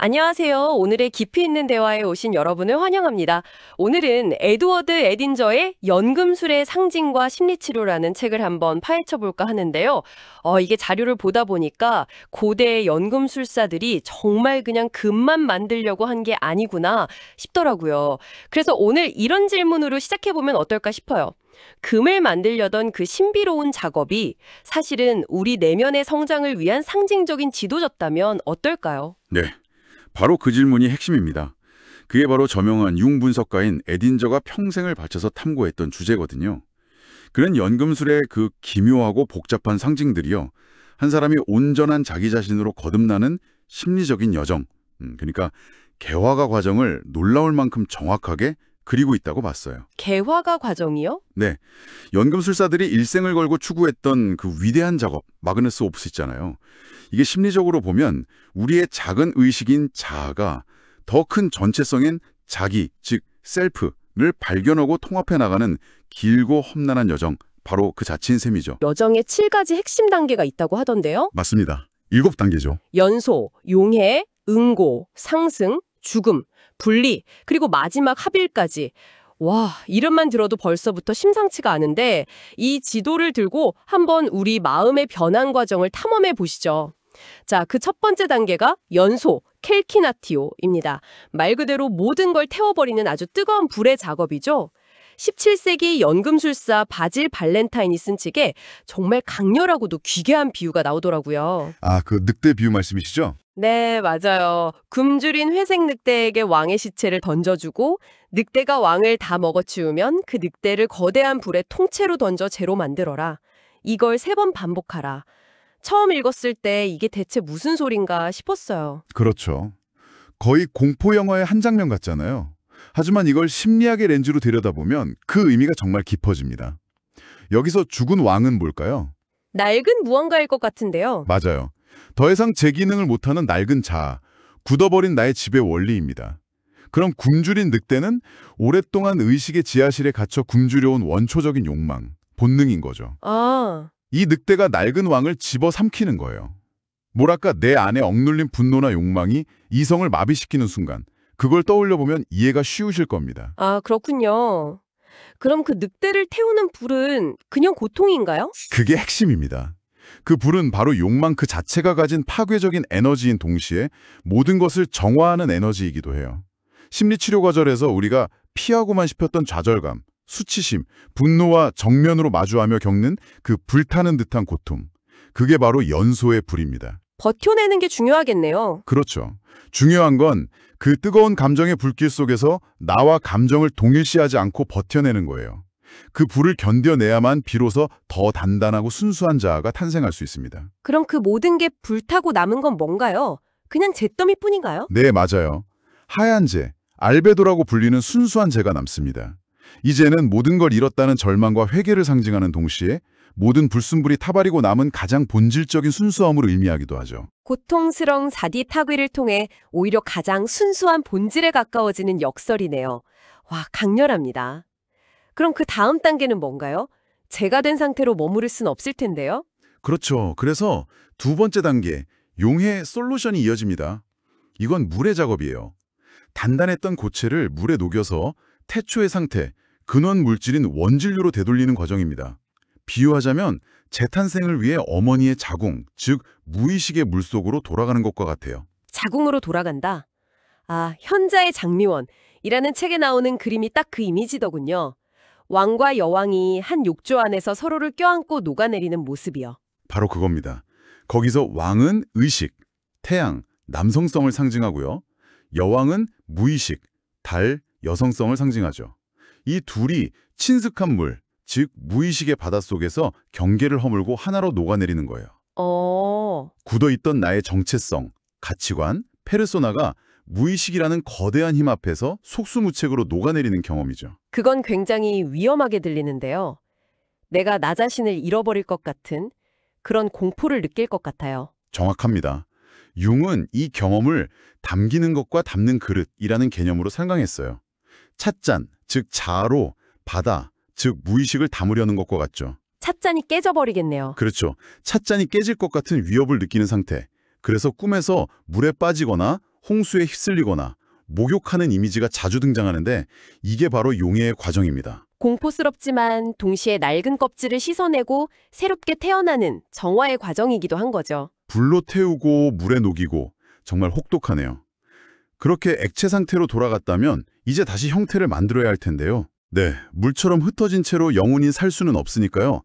안녕하세요. 오늘의 깊이 있는 대화에 오신 여러분을 환영합니다. 오늘은 에드워드 에딘저의 연금술의 상징과 심리치료라는 책을 한번 파헤쳐 볼까 하는데요. 이게 자료를 보다 보니까 고대 연금술사들이 정말 그냥 금만 만들려고 한 게 아니구나 싶더라고요. 그래서 오늘 이런 질문으로 시작해 보면 어떨까 싶어요. 금을 만들려던 그 신비로운 작업이 사실은 우리 내면의 성장을 위한 상징적인 지도졌다면 어떨까요? 네, 바로 그 질문이 핵심입니다. 그게 바로 저명한 융 분석가인 에딘저가 평생을 바쳐서 탐구했던 주제거든요. 그런 연금술의 그 기묘하고 복잡한 상징들이요, 한 사람이 온전한 자기 자신으로 거듭나는 심리적인 여정, 그러니까 개화가 과정을 놀라울 만큼 정확하게 그리고 있다고 봤어요. 개화가 과정이요? 네, 연금술사들이 일생을 걸고 추구했던 그 위대한 작업, 마그너스 옵스 있잖아요. 이게 심리적으로 보면 우리의 작은 의식인 자아가 더 큰 전체성인 자기, 즉 셀프를 발견하고 통합해 나가는 길고 험난한 여정, 바로 그 자체인 셈이죠. 여정에 7가지 핵심 단계가 있다고 하던데요. 맞습니다. 7단계죠. 연소, 용해, 응고, 상승, 죽음, 분리, 그리고 마지막 합일까지. 와, 이름만 들어도 벌써부터 심상치가 않은데 이 지도를 들고 한번 우리 마음의 변환 과정을 탐험해 보시죠. 자, 그 첫 번째 단계가 연소, 켈키나티오입니다. 말 그대로 모든 걸 태워버리는 아주 뜨거운 불의 작업이죠. 17세기 연금술사 바질 발렌타인이 쓴 책에 정말 강렬하고도 기괴한 비유가 나오더라고요. 아, 그 늑대 비유 말씀이시죠? 네, 맞아요. 굶주린 회색 늑대에게 왕의 시체를 던져주고 늑대가 왕을 다 먹어치우면 그 늑대를 거대한 불에 통째로 던져 재로 만들어라. 이걸 3번 반복하라. 처음 읽었을 때 이게 대체 무슨 소린가 싶었어요. 그렇죠. 거의 공포 영화의 한 장면 같잖아요. 하지만 이걸 심리학의 렌즈로 들여다보면 그 의미가 정말 깊어집니다. 여기서 죽은 왕은 뭘까요? 낡은 무언가일 것 같은데요. 맞아요. 더 이상 제 기능을 못하는 낡은 자아, 굳어버린 나의 지배 원리입니다. 그럼 굶주린 늑대는 오랫동안 의식의 지하실에 갇혀 굶주려온 원초적인 욕망, 본능인 거죠. 아, 이 늑대가 낡은 왕을 집어삼키는 거예요. 뭐랄까 내 안에 억눌린 분노나 욕망이 이성을 마비시키는 순간, 그걸 떠올려보면 이해가 쉬우실 겁니다. 그렇군요. 그럼 그 늑대를 태우는 불은 그냥 고통인가요? 그게 핵심입니다. 그 불은 바로 욕망 그 자체가 가진 파괴적인 에너지인 동시에 모든 것을 정화하는 에너지이기도 해요. 심리치료 과정에서 우리가 피하고만 싶었던 좌절감, 수치심, 분노와 정면으로 마주하며 겪는 그 불타는 듯한 고통. 그게 바로 연소의 불입니다. 버텨내는 게 중요하겠네요. 그렇죠. 중요한 건 그 뜨거운 감정의 불길 속에서 나와 감정을 동일시하지 않고 버텨내는 거예요. 그 불을 견뎌내야만 비로소 더 단단하고 순수한 자아가 탄생할 수 있습니다. 그럼 그 모든 게 불타고 남은 건 뭔가요? 그냥 잿더미뿐인가요? 네, 맞아요. 하얀 재, 알베도라고 불리는 순수한 재가 남습니다. 이 재는 모든 걸 잃었다는 절망과 회개를 상징하는 동시에 모든 불순물이 타버리고 남은 가장 본질적인 순수함을 의미하기도 하죠. 고통스러운 사디 타귀를 통해 오히려 가장 순수한 본질에 가까워지는 역설이네요. 와, 강렬합니다. 그럼 그 다음 단계는 뭔가요? 재가 된 상태로 머무를 순 없을 텐데요. 그렇죠. 그래서 두 번째 단계, 용해 솔루션이 이어집니다. 이건 물의 작업이에요. 단단했던 고체를 물에 녹여서 태초의 상태, 근원 물질인 원진료로 되돌리는 과정입니다. 비유하자면 재탄생을 위해 어머니의 자궁, 즉 무의식의 물속으로 돌아가는 것과 같아요. 자궁으로 돌아간다. 현자의 장미원이라는 책에 나오는 그림이 딱 그 이미지더군요. 왕과 여왕이 한 욕조 안에서 서로를 껴안고 녹아내리는 모습이요. 바로 그겁니다. 거기서 왕은 의식, 태양, 남성성을 상징하고요. 여왕은 무의식, 달, 여성성을 상징하죠. 이 둘이 친숙한 물, 즉 무의식의 바닷속에서 경계를 허물고 하나로 녹아내리는 거예요. 굳어있던 나의 정체성, 가치관, 페르소나가 무의식이라는 거대한 힘 앞에서 속수무책으로 녹아내리는 경험이죠. 그건 굉장히 위험하게 들리는데요. 내가 나 자신을 잃어버릴 것 같은 그런 공포를 느낄 것 같아요. 정확합니다. 융은 이 경험을 담기는 것과 담는 그릇이라는 개념으로 설명했어요. 찻잔, 즉 자아로 바다, 즉 무의식을 담으려는 것과 같죠. 찻잔이 깨져버리겠네요. 그렇죠. 찻잔이 깨질 것 같은 위협을 느끼는 상태. 그래서 꿈에서 물에 빠지거나 홍수에 휩쓸리거나 목욕하는 이미지가 자주 등장하는데 이게 바로 용해의 과정입니다. 공포스럽지만 동시에 낡은 껍질을 씻어내고 새롭게 태어나는 정화의 과정이기도 한 거죠. 불로 태우고 물에 녹이고 정말 혹독하네요. 그렇게 액체 상태로 돌아갔다면 이제 다시 형태를 만들어야 할 텐데요. 네, 물처럼 흩어진 채로 영원히 살 수는 없으니까요.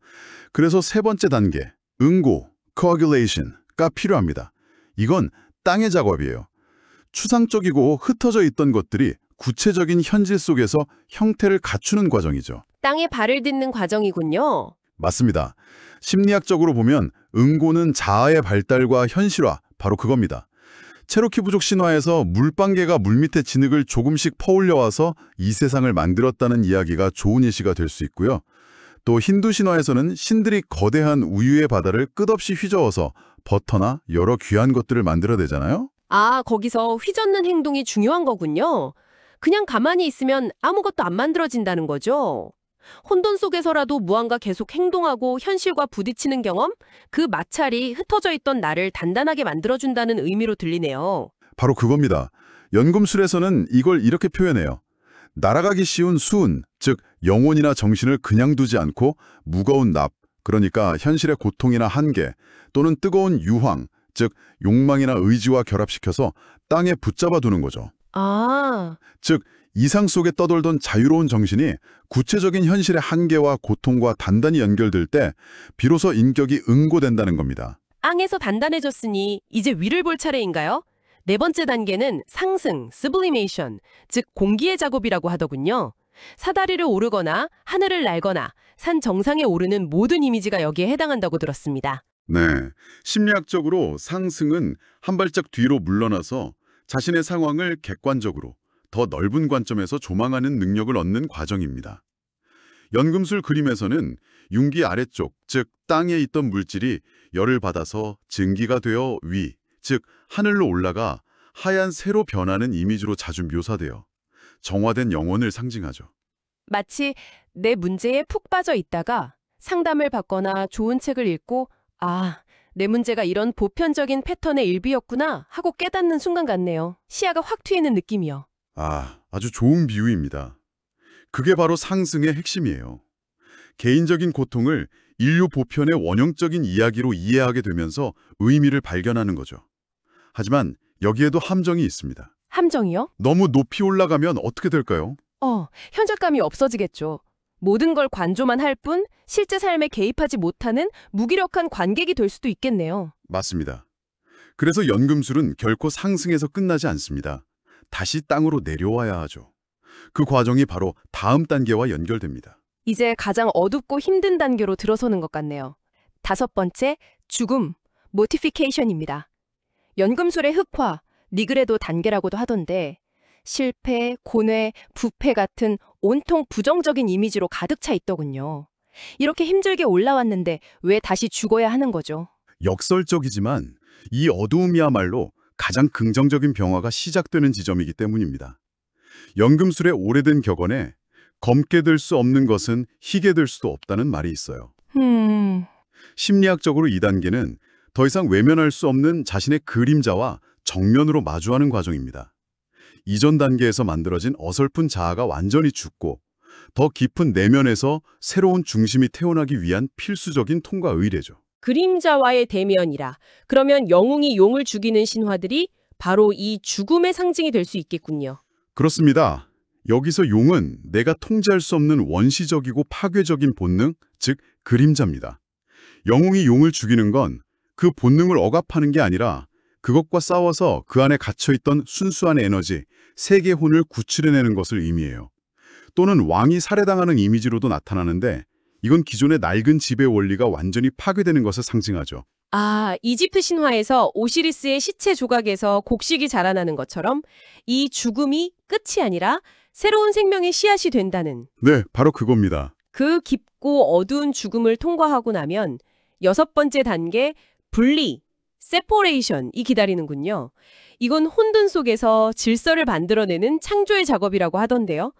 그래서 세 번째 단계, 응고, coagulation가 필요합니다. 이건 땅의 작업이에요. 추상적이고 흩어져 있던 것들이 구체적인 현실 속에서 형태를 갖추는 과정이죠. 땅에 발을 딛는 과정이군요. 맞습니다. 심리학적으로 보면 응고는 자아의 발달과 현실화, 바로 그겁니다. 체로키 부족 신화에서 물방개가 물밑의 진흙을 조금씩 퍼올려와서 이 세상을 만들었다는 이야기가 좋은 예시가 될 수 있고요. 또 힌두 신화에서는 신들이 거대한 우유의 바다를 끝없이 휘저어서 버터나 여러 귀한 것들을 만들어내잖아요. 아, 거기서 휘젓는 행동이 중요한 거군요. 그냥 가만히 있으면 아무것도 안 만들어진다는 거죠. 혼돈 속에서라도 무언가 계속 행동하고 현실과 부딪히는 경험, 그 마찰이 흩어져 있던 나를 단단하게 만들어준다는 의미로 들리네요. 바로 그겁니다. 연금술에서는 이걸 이렇게 표현해요. 날아가기 쉬운 수은, 즉 영혼이나 정신을 그냥 두지 않고 무거운 납, 그러니까 현실의 고통이나 한계, 또는 뜨거운 유황, 즉 욕망이나 의지와 결합시켜서 땅에 붙잡아 두는 거죠. 아, 즉 이상 속에 떠돌던 자유로운 정신이 구체적인 현실의 한계와 고통과 단단히 연결될 때 비로소 인격이 응고된다는 겁니다. 앙에서 단단해졌으니 이제 위를 볼 차례인가요? 네 번째 단계는 상승, sublimation, 즉 공기의 작업이라고 하더군요. 사다리를 오르거나 하늘을 날거나 산 정상에 오르는 모든 이미지가 여기에 해당한다고 들었습니다. 네, 심리학적으로 상승은 한 발짝 뒤로 물러나서 자신의 상황을 객관적으로 더 넓은 관점에서 조망하는 능력을 얻는 과정입니다. 연금술 그림에서는 융기 아래쪽, 즉 땅에 있던 물질이 열을 받아서 증기가 되어 위, 즉 하늘로 올라가 하얀 새로 변하는 이미지로 자주 묘사돼요. 정화된 영혼을 상징하죠. 마치 내 문제에 푹 빠져 있다가 상담을 받거나 좋은 책을 읽고 아, 내 문제가 이런 보편적인 패턴의 일부였구나 하고 깨닫는 순간 같네요. 시야가 확 트이는 느낌이요. 아주 좋은 비유입니다. 그게 바로 상승의 핵심이에요. 개인적인 고통을 인류 보편의 원형적인 이야기로 이해하게 되면서 의미를 발견하는 거죠. 하지만 여기에도 함정이 있습니다. 함정이요? 너무 높이 올라가면 어떻게 될까요? 현실감이 없어지겠죠. 모든 걸 관조만 할 뿐 실제 삶에 개입하지 못하는 무기력한 관객이 될 수도 있겠네요. 맞습니다. 그래서 연금술은 결코 상승에서 끝나지 않습니다. 다시 땅으로 내려와야 하죠. 그 과정이 바로 다음 단계와 연결됩니다. 이제 가장 어둡고 힘든 단계로 들어서는 것 같네요. 다섯 번째, 죽음, 모티피케이션입니다. 연금술의 흑화, 니그레도 단계라고도 하던데 실패, 고뇌, 부패 같은 온통 부정적인 이미지로 가득 차 있더군요. 이렇게 힘들게 올라왔는데 왜 다시 죽어야 하는 거죠? 역설적이지만 이 어두움이야말로 가장 긍정적인 변화가 시작되는 지점이기 때문입니다. 연금술의 오래된 격언에 검게 될 수 없는 것은 희게 될 수도 없다는 말이 있어요. 심리학적으로 이 단계는 더 이상 외면할 수 없는 자신의 그림자와 정면으로 마주하는 과정입니다. 이전 단계에서 만들어진 어설픈 자아가 완전히 죽고 더 깊은 내면에서 새로운 중심이 태어나기 위한 필수적인 통과 의례죠. 그림자와의 대면이라. 그러면 영웅이 용을 죽이는 신화들이 바로 이 죽음의 상징이 될 수 있겠군요. 그렇습니다. 여기서 용은 내가 통제할 수 없는 원시적이고 파괴적인 본능, 즉 그림자입니다. 영웅이 용을 죽이는 건 그 본능을 억압하는 게 아니라 그것과 싸워서 그 안에 갇혀있던 순수한 에너지, 세계 혼을 구출해내는 것을 의미해요. 또는 왕이 살해당하는 이미지로도 나타나는데 이건 기존의 낡은 지배 원리가 완전히 파괴되는 것을 상징하죠. 아, 이집트 신화에서 오시리스의 시체 조각에서 곡식이 자라나는 것처럼 이 죽음이 끝이 아니라 새로운 생명의 씨앗이 된다는 네, 바로 그겁니다. 그 깊고 어두운 죽음을 통과하고 나면 여섯 번째 단계 분리, 세퍼레이션이 기다리는군요. 이건 혼돈 속에서 질서를 만들어내는 창조의 작업이라고 하던데요.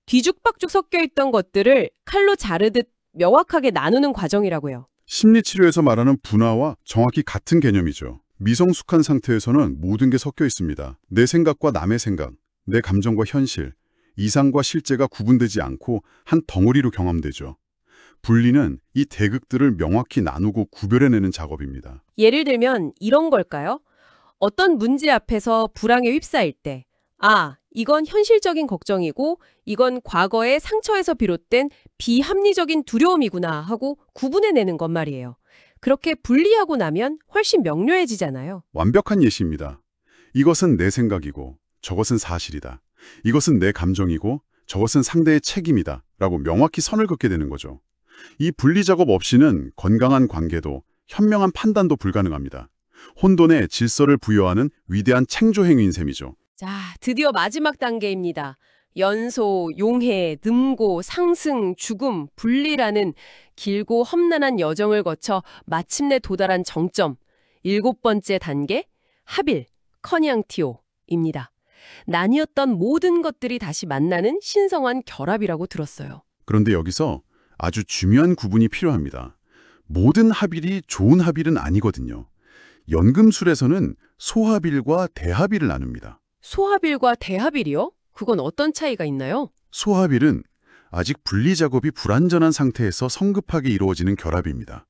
뒤죽박죽 섞여 있던 것들을 칼로 자르듯 명확하게 나누는 과정이라고요. 심리치료에서 말하는 분화와 정확히 같은 개념이죠. 미성숙한 상태에서는 모든 게 섞여 있습니다. 내 생각과 남의 생각, 내 감정과 현실, 이상과 실제가 구분되지 않고 한 덩어리로 경험되죠. 분리는 이 대극들을 명확히 나누고 구별해내는 작업입니다. 예를 들면 이런 걸까요? 어떤 문제 앞에서 불황에 휩싸일 때, 아, 이건 현실적인 걱정이고 이건 과거의 상처에서 비롯된 비합리적인 두려움이구나 하고 구분해내는 것 말이에요. 그렇게 분리하고 나면 훨씬 명료해지잖아요. 완벽한 예시입니다. 이것은 내 생각이고 저것은 사실이다. 이것은 내 감정이고 저것은 상대의 책임이다. 라고 명확히 선을 긋게 되는 거죠. 이 분리 작업 없이는 건강한 관계도 현명한 판단도 불가능합니다. 혼돈에 질서를 부여하는 위대한 창조 행위인 셈이죠. 자, 드디어 마지막 단계입니다. 연소, 용해, 늠고, 상승, 죽음, 분리라는 길고 험난한 여정을 거쳐 마침내 도달한 정점. 7번째 단계, 합일, 커니앙티오입니다. 나뉘었던 모든 것들이 다시 만나는 신성한 결합이라고 들었어요. 그런데 여기서 아주 중요한 구분이 필요합니다. 모든 합일이 좋은 합일은 아니거든요. 연금술에서는 소합일과 대합일을 나눕니다. 소합일과 대합일이요? 그건 어떤 차이가 있나요? 소합일은 아직 분리 작업이 불완전한 상태에서 성급하게 이루어지는 결합입니다.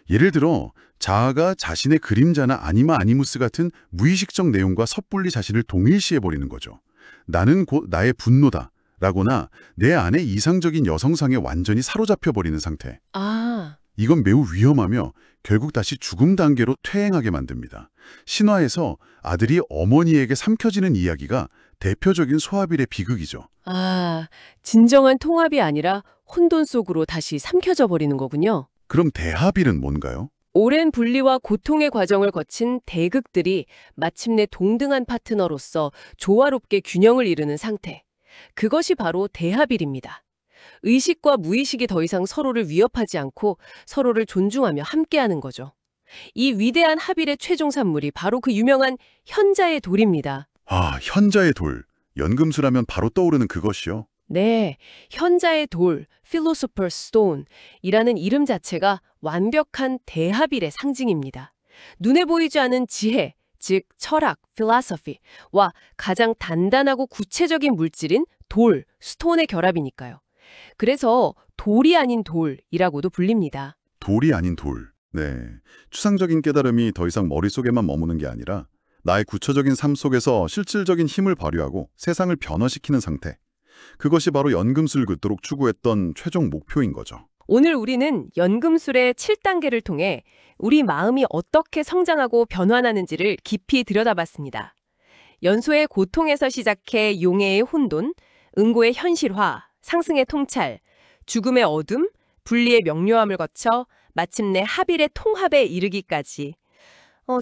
예를 들어 자아가 자신의 그림자나 아니마 아니무스 같은 무의식적 내용과 섣불리 자신을 동일시해버리는 거죠. 나는 곧 나의 분노다 라거나 내 안에 이상적인 여성상에 완전히 사로잡혀버리는 상태. 아, 이건 매우 위험하며 결국 다시 죽음 단계로 퇴행하게 만듭니다. 신화에서 아들이 어머니에게 삼켜지는 이야기가 대표적인 소합일의 비극이죠. 진정한 통합이 아니라 혼돈 속으로 다시 삼켜져 버리는 거군요. 그럼 대합일은 뭔가요? 오랜 분리와 고통의 과정을 거친 대극들이 마침내 동등한 파트너로서 조화롭게 균형을 이루는 상태. 그것이 바로 대합일입니다. 의식과 무의식이 더 이상 서로를 위협하지 않고 서로를 존중하며 함께하는 거죠. 이 위대한 합일의 최종 산물이 바로 그 유명한 현자의 돌입니다. 아, 현자의 돌. 연금술하면 바로 떠오르는 그것이요. 네, 현자의 돌, Philosopher's Stone이라는 이름 자체가 완벽한 대합일의 상징입니다. 눈에 보이지 않은 지혜, 즉 철학, philosophy와 가장 단단하고 구체적인 물질인 돌, 스톤의 결합이니까요. 그래서 돌이 아닌 돌이라고도 불립니다. 돌이 아닌 돌. 네, 추상적인 깨달음이 더 이상 머릿속에만 머무는 게 아니라 나의 구체적인 삶 속에서 실질적인 힘을 발휘하고 세상을 변화시키는 상태. 그것이 바로 연금술 그토록 추구했던 최종 목표인 거죠. 오늘 우리는 연금술의 7단계를 통해 우리 마음이 어떻게 성장하고 변화하는지를 깊이 들여다봤습니다. 연소의 고통에서 시작해 용해의 혼돈, 응고의 현실화, 상승의 통찰, 죽음의 어둠, 분리의 명료함을 거쳐 마침내 합일의 통합에 이르기까지.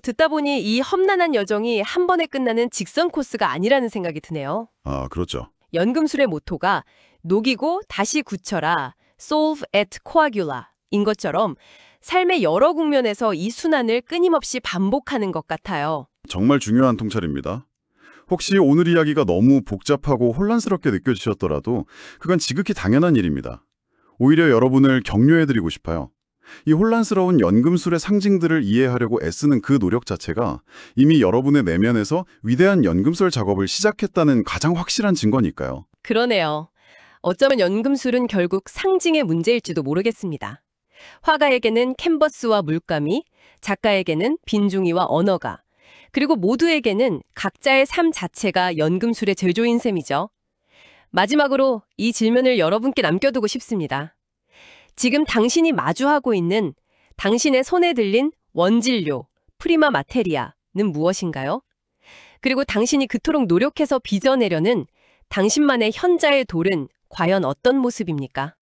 듣다 보니 이 험난한 여정이 한 번에 끝나는 직선 코스가 아니라는 생각이 드네요. 아, 그렇죠. 연금술의 모토가 녹이고 다시 굳혀라, solve et coagula인 것처럼 삶의 여러 국면에서 이 순환을 끊임없이 반복하는 것 같아요. 정말 중요한 통찰입니다. 혹시 오늘 이야기가 너무 복잡하고 혼란스럽게 느껴지셨더라도 그건 지극히 당연한 일입니다. 오히려 여러분을 격려해드리고 싶어요. 이 혼란스러운 연금술의 상징들을 이해하려고 애쓰는 그 노력 자체가 이미 여러분의 내면에서 위대한 연금술 작업을 시작했다는 가장 확실한 증거니까요. 그러네요. 어쩌면 연금술은 결국 상징의 문제일지도 모르겠습니다. 화가에게는 캔버스와 물감이, 작가에게는 빈종이와 언어가, 그리고 모두에게는 각자의 삶 자체가 연금술의 제조인 셈이죠. 마지막으로 이 질문을 여러분께 남겨두고 싶습니다. 지금 당신이 마주하고 있는 당신의 손에 들린 원진료, 프리마 마테리아는 무엇인가요? 그리고 당신이 그토록 노력해서 빚어내려는 당신만의 현자의 돌은 과연 어떤 모습입니까?